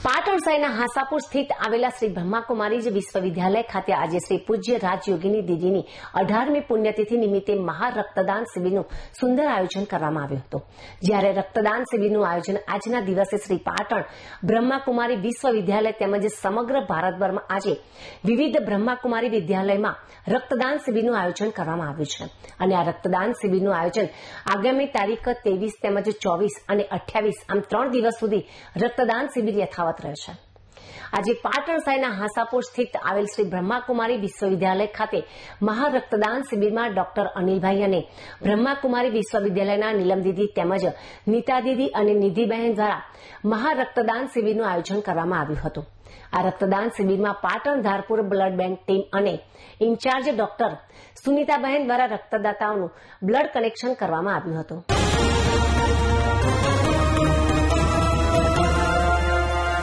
પાટણ શહેરના હાંસાપુર સ્થિત આવેલા શ્રી બ્રહ્માકુમારીજ વિશ્વવિદ્યાલય ખાતે આજે શ્રી પૂજ્ય રાજયોગીની દીદીની 18મી પુણ્યતિથિ નિમિત્તે મહા રક્તદાન શિબિરનું સુંદર આયોજન કરવામાં આવ્યું હતું। જ્યારે રક્તદાન શિબિરનું આયોજન આજના દિવસે શ્રી પાટણ બ્રહ્માકુમારી વિશ્વવિદ્યાલય તેમજ સમગ્ર ભારતભરમાં આજે વિવિધ બ્રહ્માકુમારી વિદ્યાલયમાં રક્તદાન શિબિરનું આયોજન કરવામાં આવ્યું છે અને આ રક્તદાન શિબિરનું આયોજન આગામી તારીખ 23 તેમજ 24 અને 28 આમ 3 દિવસ સુધી રક્તદાન શિબિર યથાવત રહેશે। આજે પાટણ શહેરના હાંસાપુર સ્થિત આવેલ શ્રી બ્રહ્માકુમારી વિશ્વવિદ્યાલય ખાતે મહા રક્તદાન શિબિરમાં ડોક્ટર અનિલભાઈ અને બ્રહ્માકુમારી વિશ્વવિદ્યાલયના નીલમ દીદી તેમજ નીતા દીદી અને નિધિબહેન દ્વારા મહા રક્તદાન શિબિરનું આયોજન કરવામાં આવ્યું હતું। આ રક્તદાન શિબિરમાં Patan Dharpur blood bank team અને ઇન્ચાર્જ ડોક્ટર સુનીતાબહેન દ્વારા રક્તદાતાઓનું બ્લડ કલેક્શન કરવામાં આવ્યું હતું।